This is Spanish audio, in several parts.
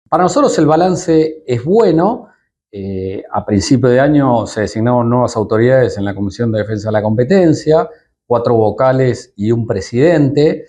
Para nosotros el balance es bueno. A principio de año se designaron nuevas autoridades en la Comisión de Defensa de la Competencia, 4 vocales y un presidente.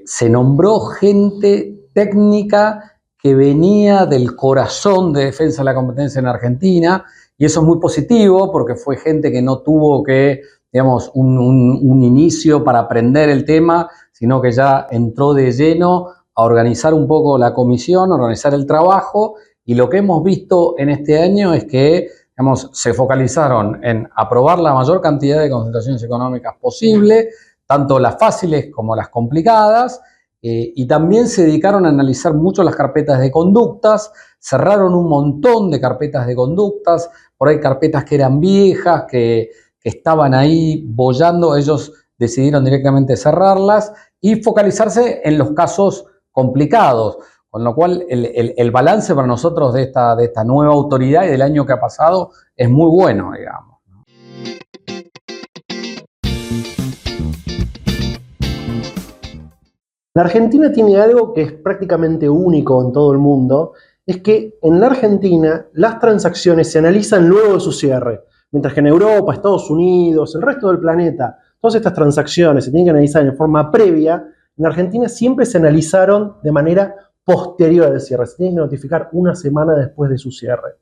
Se nombró gente técnica que venía del corazón de Defensa de la Competencia en Argentina, y eso es muy positivo porque fue gente que no tuvo que, digamos, un inicio para aprender el tema, sino que ya entró de lleno a organizar un poco la comisión, a organizar el trabajo, y lo que hemos visto en este año es que, digamos, se focalizaron en aprobar la mayor cantidad de concentraciones económicas posible, tanto las fáciles como las complicadas, y también se dedicaron a analizar mucho las carpetas de conductas, cerraron un montón de carpetas de conductas, por ahí carpetas que eran viejas, que estaban ahí boyando, ellos decidieron directamente cerrarlas y focalizarse en los casos complicados, con lo cual el balance para nosotros de esta nueva autoridad y del año que ha pasado es muy bueno, digamos. La Argentina tiene algo que es prácticamente único en todo el mundo, es que en la Argentina las transacciones se analizan luego de su cierre, mientras que en Europa, Estados Unidos, el resto del planeta, todas estas transacciones se tienen que analizar en forma previa. En Argentina siempre se analizaron de manera posterior al cierre, se tienen que notificar una semana después de su cierre.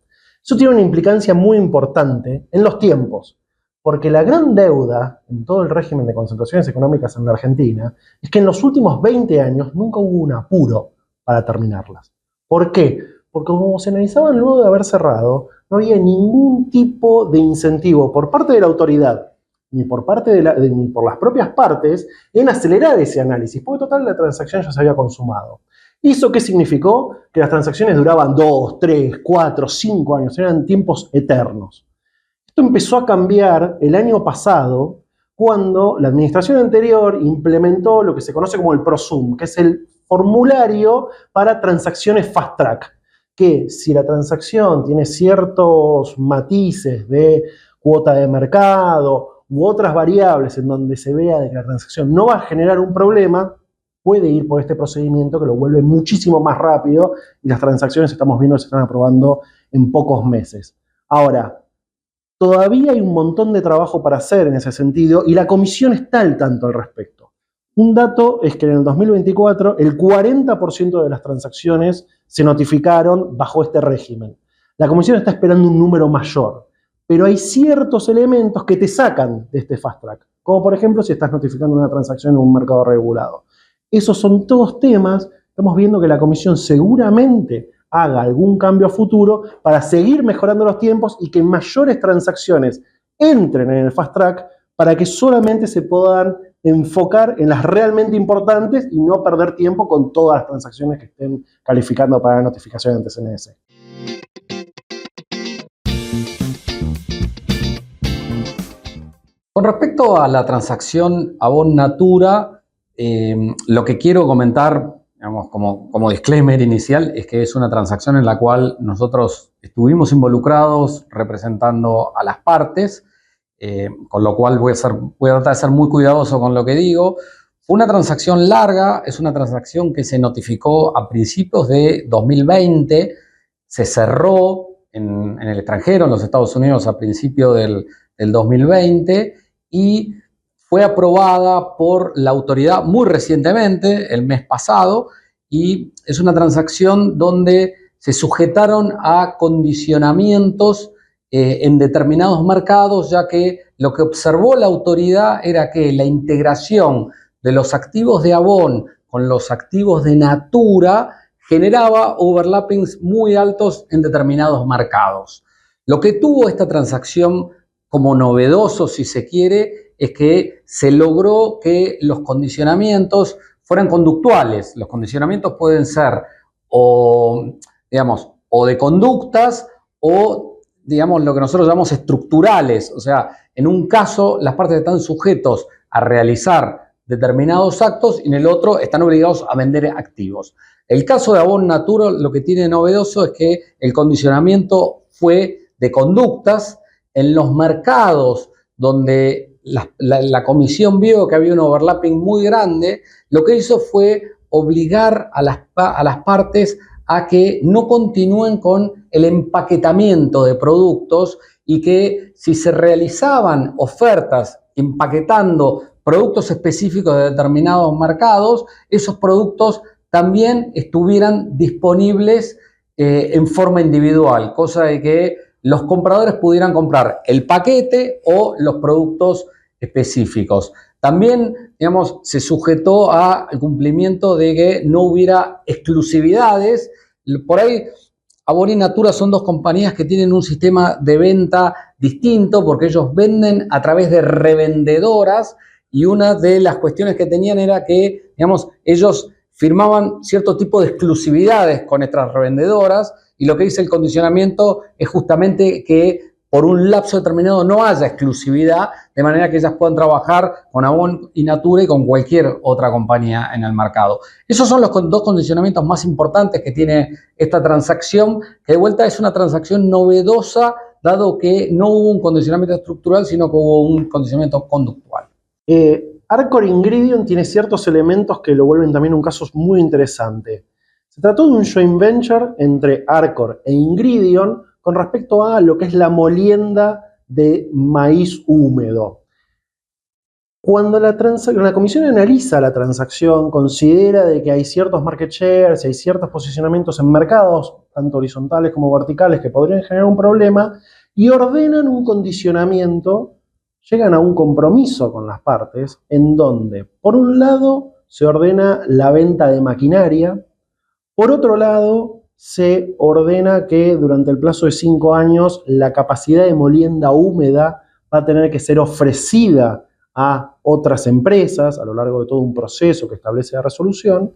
Eso tiene una implicancia muy importante en los tiempos, porque la gran deuda en todo el régimen de concentraciones económicas en la Argentina es que en los últimos 20 años nunca hubo un apuro para terminarlas. ¿Por qué? Porque como se analizaban luego de haber cerrado, no había ningún tipo de incentivo por parte de la autoridad, ni por parte ni por las propias partes, en acelerar ese análisis, porque total la transacción ya se había consumado. ¿Eso qué significó? Que las transacciones duraban 2, 3, 4, 5 años, eran tiempos eternos. Esto empezó a cambiar el año pasado cuando la administración anterior implementó lo que se conoce como el PROSUM, que es el formulario para transacciones fast track, que si la transacción tiene ciertos matices de cuota de mercado u otras variables en donde se vea de que la transacción no va a generar un problema, puede ir por este procedimiento que lo vuelve muchísimo más rápido y las transacciones estamos viendo que se están aprobando en pocos meses. Ahora, todavía hay un montón de trabajo para hacer en ese sentido y la comisión está al tanto al respecto. Un dato es que en el 2024 el 40% de las transacciones se notificaron bajo este régimen. La comisión está esperando un número mayor, pero hay ciertos elementos que te sacan de este fast track, como por ejemplo si estás notificando una transacción en un mercado regulado. Esos son todos temas, estamos viendo que la comisión seguramente haga algún cambio a futuro para seguir mejorando los tiempos y que mayores transacciones entren en el fast track para que solamente se puedan enfocar en las realmente importantes y no perder tiempo con todas las transacciones que estén calificando para la notificación ante CNS. Con respecto a la transacción Avon Natura, lo que quiero comentar, digamos, como disclaimer inicial, es que es una transacción en la cual nosotros estuvimos involucrados representando a las partes, con lo cual voy a tratar de ser muy cuidadoso con lo que digo. Fue una transacción larga, es una transacción que se notificó a principios de 2020, se cerró en el extranjero, en los Estados Unidos, a principios del 2020, y fue aprobada por la autoridad muy recientemente, el mes pasado, y es una transacción donde se sujetaron a condicionamientos en determinados mercados, ya que lo que observó la autoridad era que la integración de los activos de Avon con los activos de Natura generaba overlappings muy altos en determinados mercados. Lo que tuvo esta transacción como novedoso, si se quiere, es que se logró que los condicionamientos fueran conductuales. Los condicionamientos pueden ser o de conductas o, digamos, lo que nosotros llamamos estructurales. O sea, en un caso las partes están sujetos a realizar determinados actos y en el otro están obligados a vender activos. El caso de Avon Natura lo que tiene de novedoso es que el condicionamiento fue de conductas en los mercados donde la comisión vio que había un overlapping muy grande. Lo que hizo fue obligar a las partes a que no continúen con el empaquetamiento de productos y que si se realizaban ofertas empaquetando productos específicos de determinados mercados, esos productos también estuvieran disponibles en forma individual, cosa de que los compradores pudieran comprar el paquete o los productos específicos. También, digamos, se sujetó al cumplimiento de que no hubiera exclusividades. Por ahí, Arbor y Natura son dos compañías que tienen un sistema de venta distinto porque ellos venden a través de revendedoras y una de las cuestiones que tenían era que, digamos, ellos firmaban cierto tipo de exclusividades con nuestras revendedoras y lo que dice el condicionamiento es justamente que por un lapso determinado no haya exclusividad, de manera que ellas puedan trabajar con Arbor y Natura y con cualquier otra compañía en el mercado. Esos son los dos condicionamientos más importantes que tiene esta transacción, que de vuelta es una transacción novedosa, dado que no hubo un condicionamiento estructural, sino que hubo un condicionamiento conductual. Arcor Ingredient tiene ciertos elementos que lo vuelven también un caso muy interesante. Se trató de un joint venture entre Arcor e Ingredient con respecto a lo que es la molienda de maíz húmedo. Cuando la comisión analiza la transacción, considera de que hay ciertos market shares, hay ciertos posicionamientos en mercados, tanto horizontales como verticales, que podrían generar un problema, y ordenan un condicionamiento, llegan a un compromiso con las partes, en donde, por un lado, se ordena la venta de maquinaria, por otro lado, se ordena que durante el plazo de 5 años la capacidad de molienda húmeda va a tener que ser ofrecida a otras empresas a lo largo de todo un proceso que establece la resolución,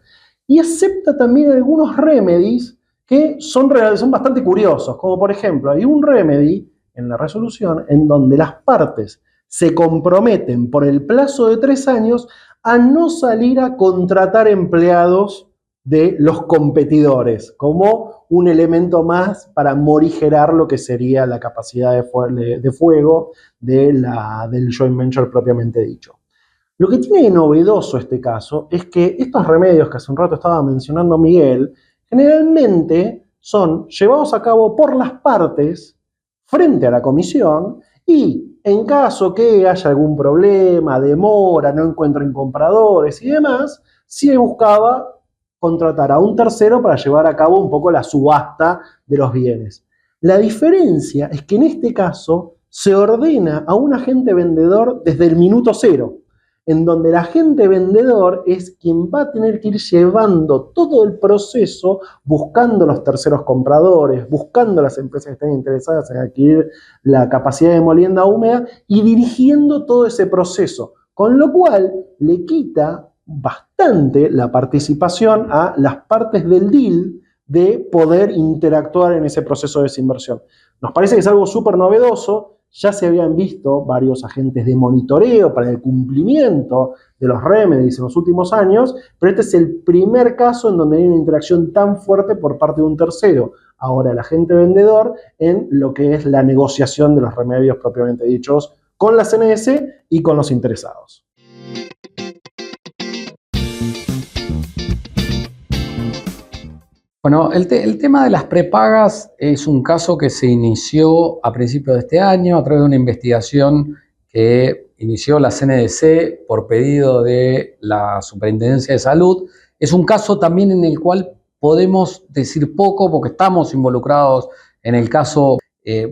y acepta también algunos remedies que son bastante curiosos, como por ejemplo hay un remedy en la resolución en donde las partes se comprometen por el plazo de 3 años a no salir a contratar empleados de los competidores, como un elemento más para morigerar lo que sería la capacidad de fuego del joint venture propiamente dicho. Lo que tiene de novedoso este caso es que estos remedios que hace un rato estaba mencionando Miguel, generalmente son llevados a cabo por las partes frente a la comisión y en caso que haya algún problema, demora, no encuentren compradores y demás, se buscaba contratar a un tercero para llevar a cabo un poco la subasta de los bienes. La diferencia es que en este caso se ordena a un agente vendedor desde el minuto cero, en donde el agente vendedor es quien va a tener que ir llevando todo el proceso, buscando los terceros compradores, buscando las empresas que estén interesadas en adquirir la capacidad de molienda húmeda y dirigiendo todo ese proceso, con lo cual le quita bastante la participación a las partes del deal de poder interactuar en ese proceso de desinversión. Nos parece que es algo súper novedoso, ya se habían visto varios agentes de monitoreo para el cumplimiento de los remedies en los últimos años, pero este es el primer caso en donde hay una interacción tan fuerte por parte de un tercero, ahora el agente vendedor, en lo que es la negociación de los remedios propiamente dichos con la CNS y con los interesados. Bueno, el tema de las prepagas es un caso que se inició a principios de este año a través de una investigación que inició la CNDC por pedido de la Superintendencia de Salud. Es un caso también en el cual podemos decir poco porque estamos involucrados en el caso.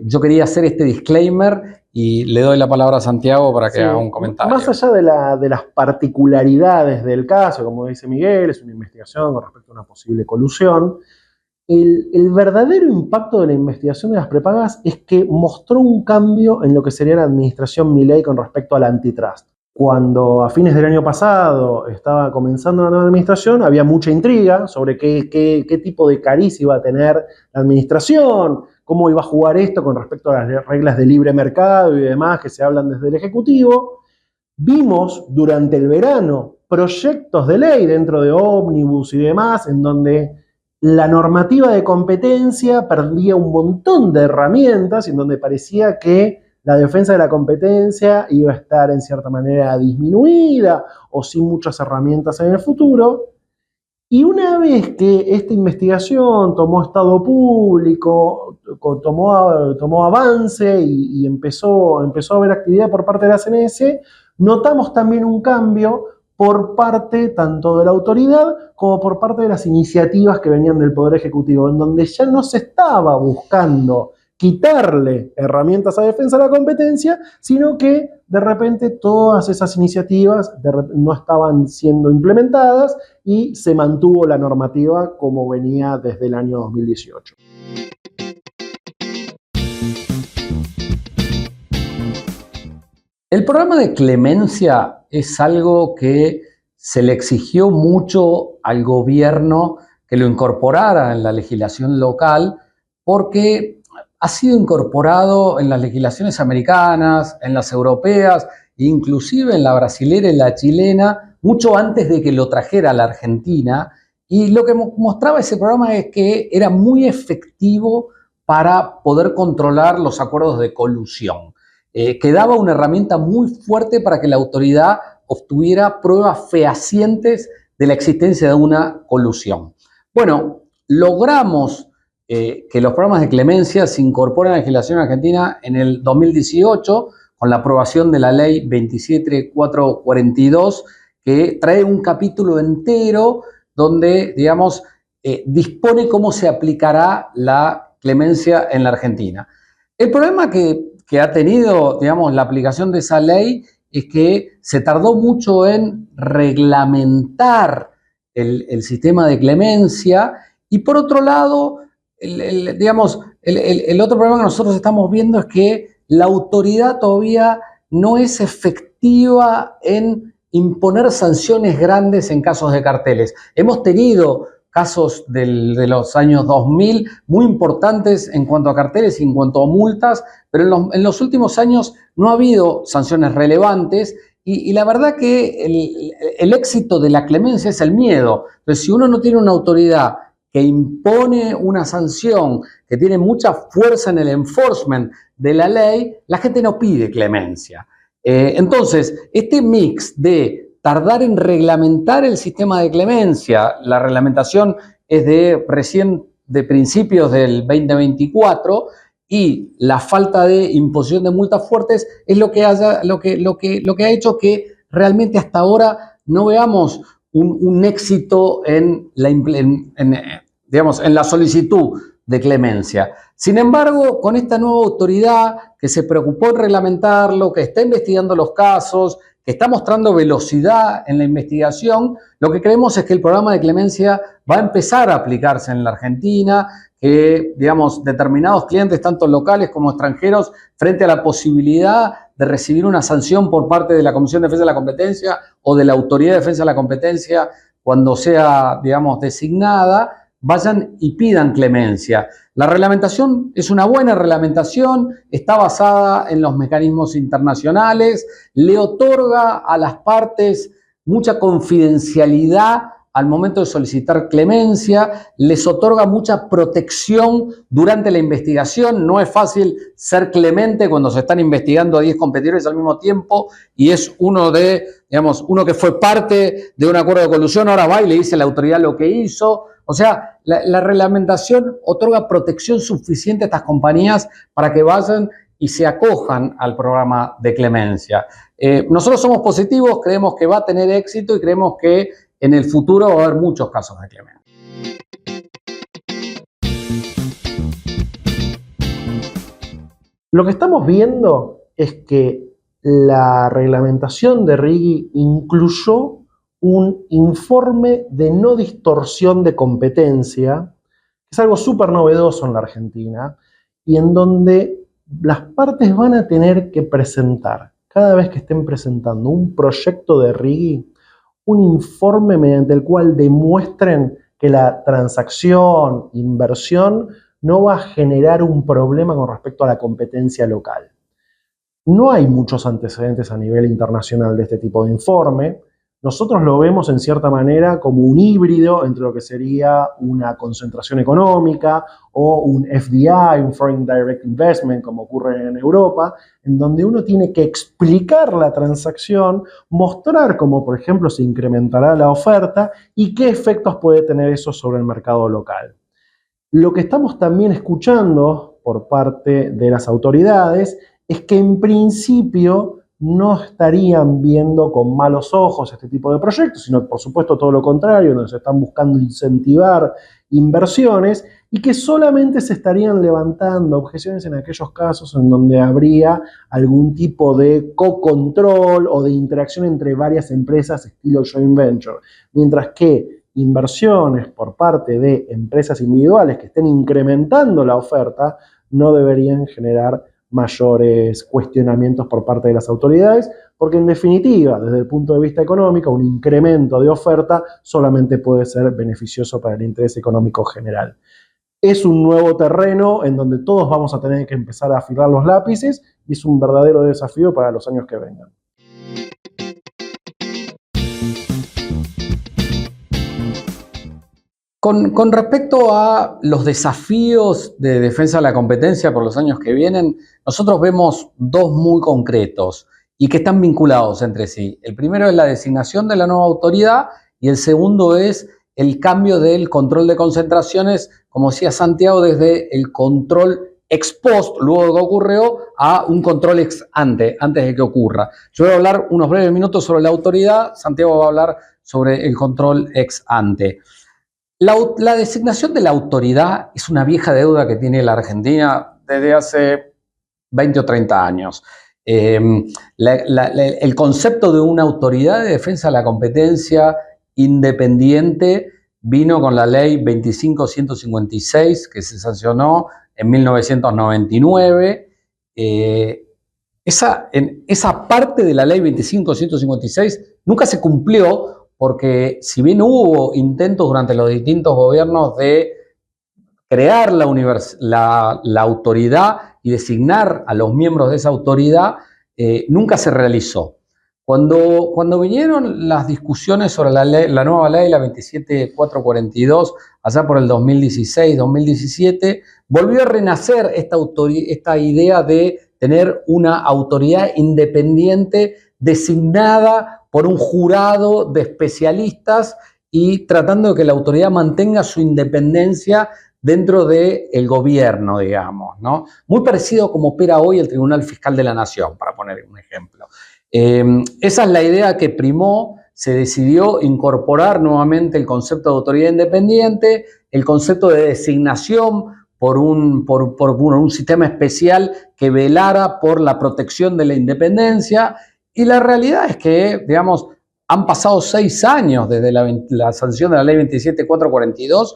Yo quería hacer este disclaimer y le doy la palabra a Santiago para que haga un comentario. Más allá de las particularidades del caso, como dice Miguel, es una investigación con respecto a una posible colusión. El verdadero impacto de la investigación de las prepagas es que mostró un cambio en lo que sería la administración Milei con respecto al antitrust. Cuando a fines del año pasado estaba comenzando la nueva administración, había mucha intriga sobre qué tipo de cariz iba a tener la administración, cómo iba a jugar esto con respecto a las reglas de libre mercado y demás que se hablan desde el Ejecutivo. Vimos durante el verano proyectos de ley dentro de ómnibus y demás en donde la normativa de competencia perdía un montón de herramientas, en donde parecía que la defensa de la competencia iba a estar en cierta manera disminuida o sin muchas herramientas en el futuro. Y una vez que esta investigación tomó estado público, tomó avance y empezó a haber actividad por parte de la CNS, notamos también un cambio por parte tanto de la autoridad como por parte de las iniciativas que venían del Poder Ejecutivo, en donde ya no se estaba buscando quitarle herramientas a defensa de la competencia, sino que de repente todas esas iniciativas no estaban siendo implementadas y se mantuvo la normativa como venía desde el año 2018. El programa de clemencia es algo que se le exigió mucho al gobierno que lo incorporara en la legislación local, porque ha sido incorporado en las legislaciones americanas, en las europeas, inclusive en la brasilera y la chilena, mucho antes de que lo trajera a la Argentina. Y lo que mostraba ese programa es que era muy efectivo para poder controlar los acuerdos de colusión. Que daba una herramienta muy fuerte para que la autoridad obtuviera pruebas fehacientes de la existencia de una colusión. Bueno, logramos que los programas de clemencia se incorporen a la legislación argentina en el 2018 con la aprobación de la ley 27442, que trae un capítulo entero donde, digamos, dispone cómo se aplicará la clemencia en la Argentina. El problema que ha tenido, digamos, la aplicación de esa ley es que se tardó mucho en reglamentar el sistema de clemencia y, por otro lado, el otro problema que nosotros estamos viendo es que la autoridad todavía no es efectiva en imponer sanciones grandes en casos de carteles. Hemos tenido casos de los años 2000 muy importantes en cuanto a carteles y en cuanto a multas, pero en los últimos años no ha habido sanciones relevantes y la verdad que el éxito de la clemencia es el miedo. Entonces, si uno no tiene una autoridad que impone una sanción, que tiene mucha fuerza en el enforcement de la ley, la gente no pide clemencia. Entonces, este mix de tardar en reglamentar el sistema de clemencia, la reglamentación es recién de principios del 2024, y la falta de imposición de multas fuertes es lo que ha hecho que realmente hasta ahora no veamos un éxito en la solicitud de clemencia. Sin embargo, con esta nueva autoridad que se preocupó en reglamentarlo, que está investigando los casos, que está mostrando velocidad en la investigación, lo que creemos es que el programa de clemencia va a empezar a aplicarse en la Argentina, que, digamos, determinados clientes, tanto locales como extranjeros, frente a la posibilidad de recibir una sanción por parte de la Comisión de Defensa de la Competencia o de la Autoridad de Defensa de la Competencia cuando sea, digamos, designada, vayan y pidan clemencia. La reglamentación es una buena reglamentación, está basada en los mecanismos internacionales, le otorga a las partes mucha confidencialidad al momento de solicitar clemencia, les otorga mucha protección durante la investigación. No es fácil ser clemente cuando se están investigando a 10 competidores al mismo tiempo y es uno que fue parte de un acuerdo de colusión, ahora va y le dice a la autoridad lo que hizo. O sea, la reglamentación otorga protección suficiente a estas compañías para que vayan y se acojan al programa de clemencia. Nosotros somos positivos, creemos que va a tener éxito y creemos que en el futuro va a haber muchos casos de clemencia. Lo que estamos viendo es que la reglamentación de RIGI incluyó un informe de no distorsión de competencia, que es algo súper novedoso en la Argentina, y en donde las partes van a tener que presentar, cada vez que estén presentando un proyecto de RIGI, un informe mediante el cual demuestren que la transacción, inversión, no va a generar un problema con respecto a la competencia local. No hay muchos antecedentes a nivel internacional de este tipo de informe. Nosotros lo vemos en cierta manera como un híbrido entre lo que sería una concentración económica o un FDI, un Foreign Direct Investment, como ocurre en Europa, en donde uno tiene que explicar la transacción, mostrar cómo, por ejemplo, se incrementará la oferta y qué efectos puede tener eso sobre el mercado local. Lo que estamos también escuchando por parte de las autoridades es que en principio no estarían viendo con malos ojos este tipo de proyectos, sino por supuesto todo lo contrario, donde se están buscando incentivar inversiones y que solamente se estarían levantando objeciones en aquellos casos en donde habría algún tipo de co-control o de interacción entre varias empresas estilo joint venture, mientras que inversiones por parte de empresas individuales que estén incrementando la oferta no deberían generar mayores cuestionamientos por parte de las autoridades, porque en definitiva, desde el punto de vista económico, un incremento de oferta solamente puede ser beneficioso para el interés económico general. Es un nuevo terreno en donde todos vamos a tener que empezar a afilar los lápices y es un verdadero desafío para los años que vengan. Con respecto a los desafíos de defensa de la competencia por los años que vienen, nosotros vemos dos muy concretos y que están vinculados entre sí. El primero es la designación de la nueva autoridad y el segundo es el cambio del control de concentraciones, como decía Santiago, desde el control ex post, luego de que ocurrió, a un control ex ante, antes de que ocurra. Yo voy a hablar unos breves minutos sobre la autoridad, Santiago va a hablar sobre el control ex ante. La designación de la autoridad es una vieja deuda que tiene la Argentina desde hace 20 o 30 años. El concepto de una autoridad de defensa de la competencia independiente vino con la ley 25.156 que se sancionó en 1999. Esa parte de la ley 25.156 nunca se cumplió porque si bien hubo intentos durante los distintos gobiernos de crear la autoridad y designar a los miembros de esa autoridad, nunca se realizó. Cuando vinieron las discusiones sobre la nueva ley, la 27.442, allá por el 2016-2017, volvió a renacer esta idea de tener una autoridad independiente designada por un jurado de especialistas y tratando de que la autoridad mantenga su independencia dentro del gobierno, digamos, ¿no? Muy parecido a como opera hoy el Tribunal Fiscal de la Nación, para poner un ejemplo. Esa es la idea que primó, se decidió incorporar nuevamente el concepto de autoridad independiente, el concepto de designación por un sistema especial que velara por la protección de la independencia. Y la realidad es que, digamos, han pasado 6 años desde la sanción de la ley 27.442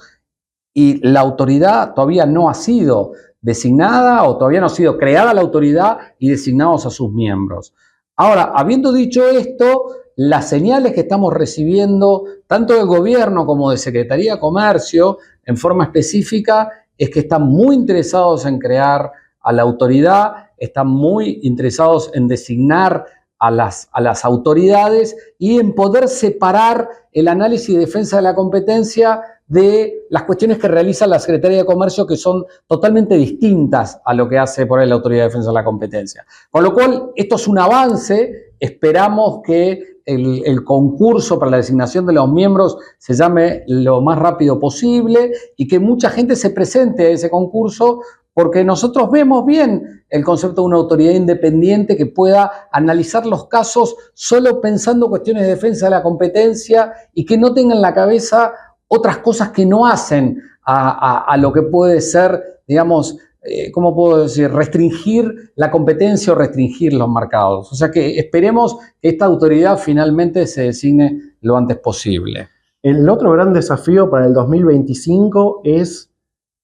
y la autoridad todavía no ha sido designada o todavía no ha sido creada la autoridad y designados a sus miembros. Ahora, habiendo dicho esto, las señales que estamos recibiendo, tanto del gobierno como de Secretaría de Comercio, en forma específica, es que están muy interesados en crear a la autoridad, están muy interesados en designar a las autoridades y en poder separar el análisis y defensa de la competencia de las cuestiones que realiza la Secretaría de Comercio, que son totalmente distintas a lo que hace por ahí la Autoridad de Defensa de la Competencia. Con lo cual, esto es un avance, esperamos que el concurso para la designación de los miembros se llame lo más rápido posible y que mucha gente se presente a ese concurso, porque nosotros vemos bien el concepto de una autoridad independiente que pueda analizar los casos solo pensando cuestiones de defensa de la competencia y que no tenga en la cabeza otras cosas que no hacen a lo que puede ser, digamos, ¿cómo puedo decir? Restringir la competencia o restringir los mercados. O sea que esperemos que esta autoridad finalmente se designe lo antes posible. El otro gran desafío para el 2025 es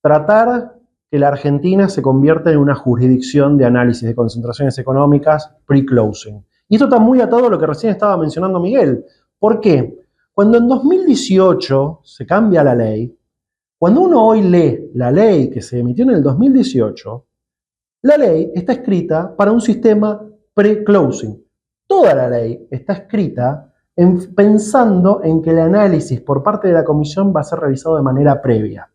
tratar que la Argentina se convierta en una jurisdicción de análisis de concentraciones económicas pre-closing. Y esto está muy atado a lo que recién estaba mencionando Miguel. ¿Por qué? Cuando en 2018 se cambia la ley, cuando uno hoy lee la ley que se emitió en el 2018, la ley está escrita para un sistema pre-closing. Toda la ley está escrita pensando en que el análisis por parte de la comisión va a ser realizado de manera previa.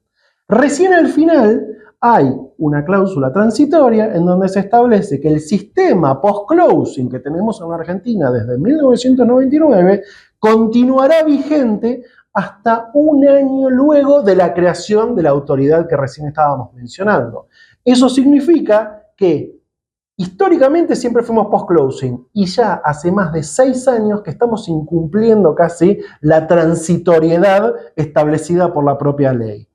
Recién al final hay una cláusula transitoria en donde se establece que el sistema post-closing que tenemos en la Argentina desde 1999 continuará vigente hasta un año luego de la creación de la autoridad que recién estábamos mencionando. Eso significa que históricamente siempre fuimos post-closing y ya hace más de 6 años que estamos incumpliendo casi la transitoriedad establecida por la propia ley.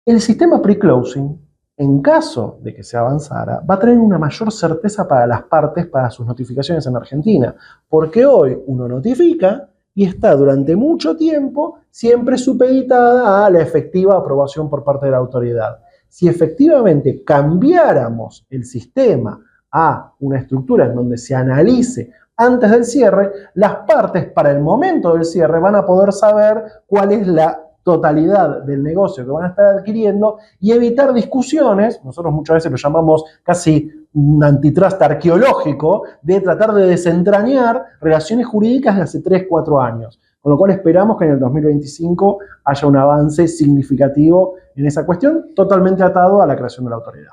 El sistema pre-closing, en caso de que se avanzara, va a tener una mayor certeza para las partes para sus notificaciones en Argentina, porque hoy uno notifica y está durante mucho tiempo siempre supeditada a la efectiva aprobación por parte de la autoridad. Si efectivamente cambiáramos el sistema a una estructura en donde se analice antes del cierre, las partes para el momento del cierre van a poder saber cuál es la totalidad del negocio que van a estar adquiriendo y evitar discusiones, nosotros muchas veces lo llamamos casi un antitrust arqueológico, de tratar de desentrañar relaciones jurídicas de hace 3, 4 años. Con lo cual esperamos que en el 2025 haya un avance significativo en esa cuestión, totalmente atado a la creación de la autoridad.